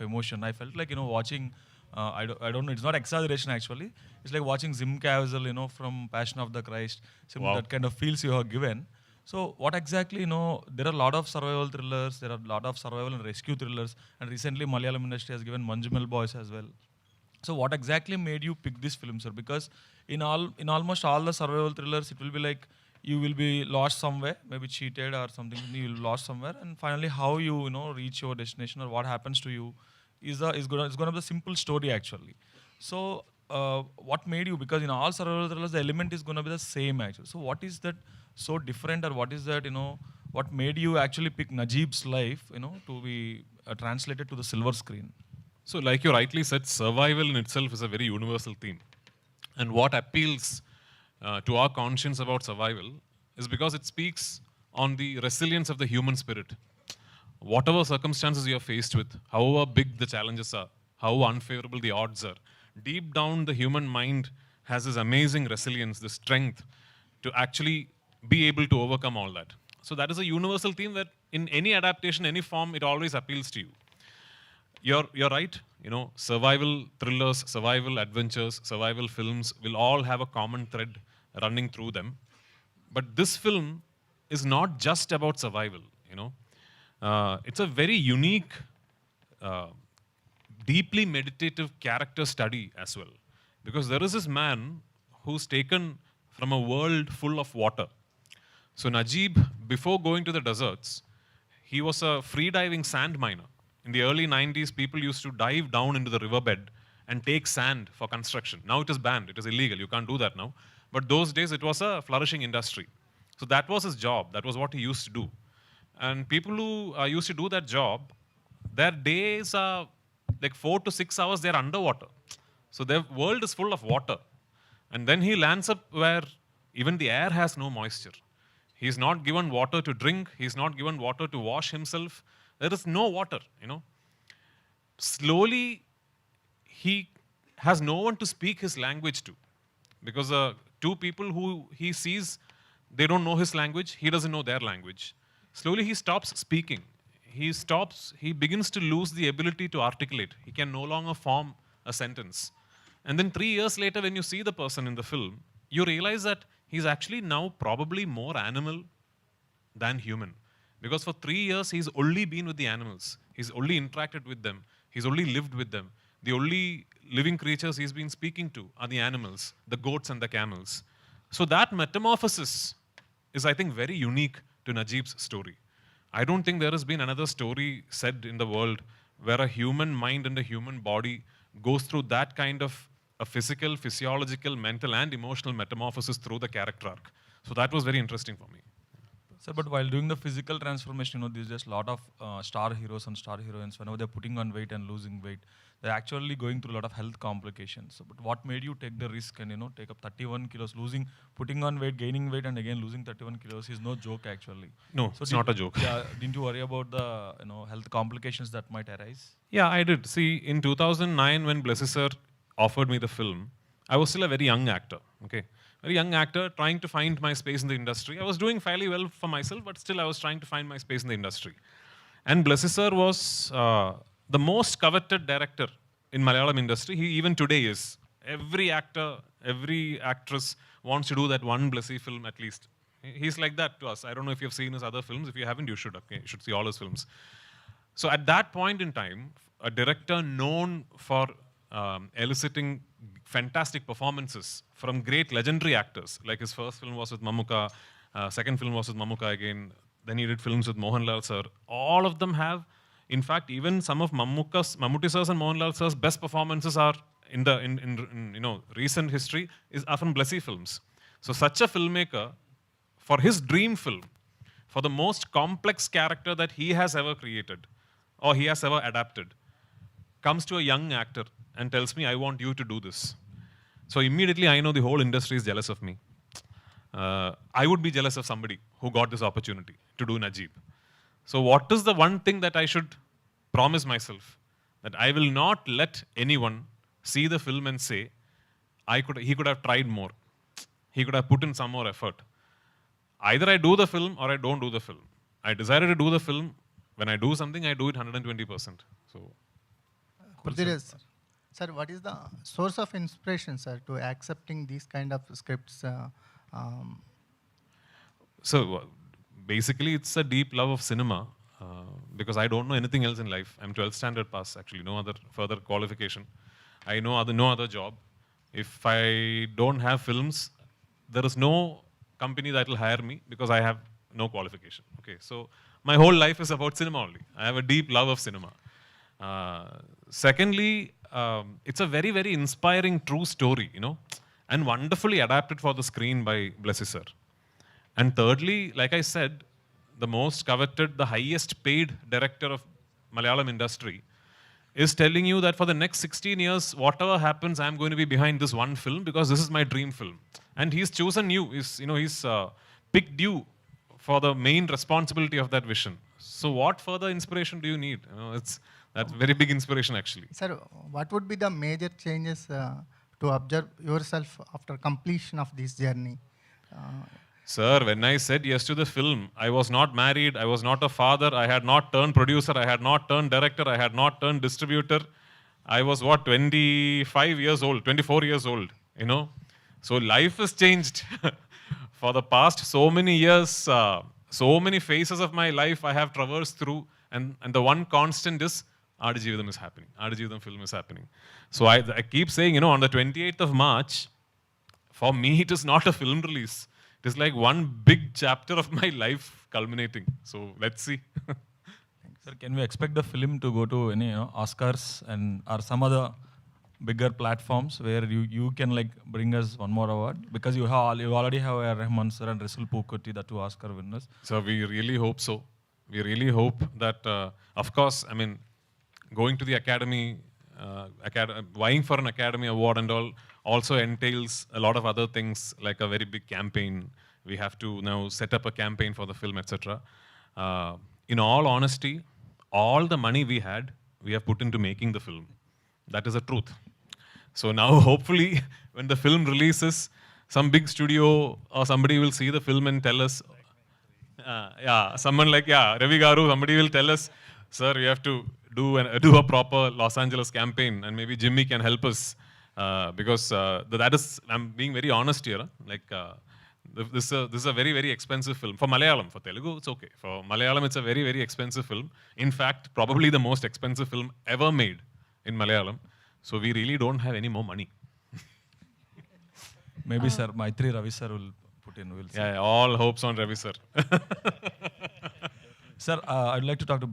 emotion. I felt like, watching, I don't know, it's not exaggeration actually. It's like watching Jim Caviezel, from Passion of the Christ. Wow. That kind of feels you are given. So what exactly, there are a lot of survival thrillers, there are a lot of survival and rescue thrillers, and recently Malayalam industry has given Manjumal Boys as well. So what exactly made you pick this film, sir? Because in almost all the survival thrillers, it will be like you will be lost somewhere, maybe cheated or something. You will lost somewhere, and finally how you reach your destination or what happens to you is gonna be the simple story actually. So what made you? Because in all survival thrillers, the element is gonna be the same actually. So what is that so different, or what is that what made you actually pick Najib's life to be translated to the silver screen? So, like you rightly said, survival in itself is a very universal theme. And what appeals to our conscience about survival is because it speaks on the resilience of the human spirit. Whatever circumstances you are faced with, however big the challenges are, how unfavorable the odds are, deep down the human mind has this amazing resilience, this strength to actually be able to overcome all that. So that is a universal theme that in any adaptation, any form, it always appeals to you. You're right. Survival thrillers, survival adventures, survival films will all have a common thread running through them. But this film is not just about survival. It's a very unique, uh, deeply meditative character study as well, because there is this man who's taken from a world full of water. So Najib, before going to the deserts, he was a freediving sand miner. In the early 90s, people used to dive down into the riverbed and take sand for construction. Now it is banned, it is illegal, you can't do that now. But those days, it was a flourishing industry. So that was his job, that was what he used to do. And people who used to do that job, their days are like 4 to 6 hours, they're underwater. So their world is full of water. And then he lands up where even the air has no moisture. He's not given water to drink. He's not given water to wash himself. There is no water. Slowly, he has no one to speak his language to. Because two people who he sees, they don't know his language. He doesn't know their language. Slowly, he stops speaking. He begins to lose the ability to articulate. He can no longer form a sentence. And then 3 years later, when you see the person in the film, you realize that he's actually now probably more animal than human. Because for 3 years, he's only been with the animals. He's only interacted with them. He's only lived with them. The only living creatures he's been speaking to are the animals, the goats and the camels. So that metamorphosis is, I think, very unique to Najib's story. I don't think there has been another story said in the world where a human mind and a human body goes through that kind of a physical, physiological, mental, and emotional metamorphosis through the character arc. So that was very interesting for me. Sir, but while doing the physical transformation, there's just a lot of star heroes and star heroines. Whenever they're putting on weight and losing weight, they're actually going through a lot of health complications. So, but what made you take the risk and take up 31 kilos, putting on weight, gaining weight, and again losing 31 kilos is no joke actually. No, So it's not a joke. Yeah, didn't you worry about the health complications that might arise? Yeah, I did. See, in 2009, when Blessy sir offered me the film, I was still a very young actor. Okay, very young actor trying to find my space in the industry. I was doing fairly well for myself, but still I was trying to find my space in the industry. And Blessy sir was the most coveted director in Malayalam industry. He even today is. Every actor, every actress wants to do that one Blessy film at least. He's like that to us. I don't know if you've seen his other films. If you haven't, you should. Okay, you should see all his films. So at that point in time, a director known for eliciting fantastic performances from great legendary actors, like his first film was with Mammootty, second film was with Mammootty again, then he did films with Mohanlal sir. All of them have, in fact, even some of Mammootty sir's and Mohanlal sir's best performances are in recent history are from Blessy films. So such a filmmaker, for his dream film, for the most complex character that he has ever created or he has ever adapted, comes to a young actor and tells me, I want you to do this. So immediately I know the whole industry is jealous of me. I would be jealous of somebody who got this opportunity to do Najib. So what is the one thing that I should promise myself? That I will not let anyone see the film and say, he could have tried more. He could have put in some more effort. Either I do the film or I don't do the film. I decided to do the film. When I do something, I do it 120%. So Prithviraj, sir. Sir, what is the source of inspiration, sir, to accepting these kind of scripts? Um, So basically, it's a deep love of cinema because I don't know anything else in life. I'm 12th standard pass, actually, no other further qualification. I know no other job. If I don't have films, there is no company that will hire me because I have no qualification. Okay, so my whole life is about cinema only. I have a deep love of cinema. Secondly, it's a very, very inspiring true story, you know, and wonderfully adapted for the screen by Blessy sir. And thirdly, like I said, the most coveted, the highest paid director of Malayalam industry is telling you that for the next 16 years, whatever happens, I'm going to be behind this one film because this is my dream film. And he's chosen you. He's picked you for the main responsibility of that vision. So what further inspiration do you need? That's very big inspiration actually. Sir, what would be the major changes to observe yourself after completion of this journey? Sir, when I said yes to the film, I was not married, I was not a father, I had not turned producer, I had not turned director, I had not turned distributor. I was 25 years old, 24 years old, you know. So life has changed. For the past so many years, so many phases of my life I have traversed through, and the one constant is Aadijeevitham is happening. Aadijeevitham film is happening. So I keep saying, on the 28th of March, for me it is not a film release. It is like one big chapter of my life culminating. So let's see. Sir, can we expect the film to go to any Oscars and or some other bigger platforms where you can like bring us one more award? Because you already have a Rahman sir and Rasul Pookutty, the 2 Oscar winners. So we really hope so. We really hope that, of course, I mean, going to the academy, vying for an academy award and all also entails a lot of other things like a very big campaign. We have to now set up a campaign for the film, etc. In all honesty, all the money we had, we have put into making the film. That is the truth. So now, hopefully, when the film releases, some big studio or somebody will see the film and tell us, someone like Ravi Garu, somebody will tell us, sir, we have to do a proper Los Angeles campaign, and maybe Jimmy can help us because that is, I'm being very honest here. This is a very, very expensive film. For Malayalam, for Telugu, it's okay. For Malayalam, it's a very, very expensive film. In fact, probably the most expensive film ever made in Malayalam. So we really don't have any more money. Maybe sir, Maitri Ravi sir will put in. We'll see. Yeah, all hopes on Ravi sir. Sir, I'd like to talk to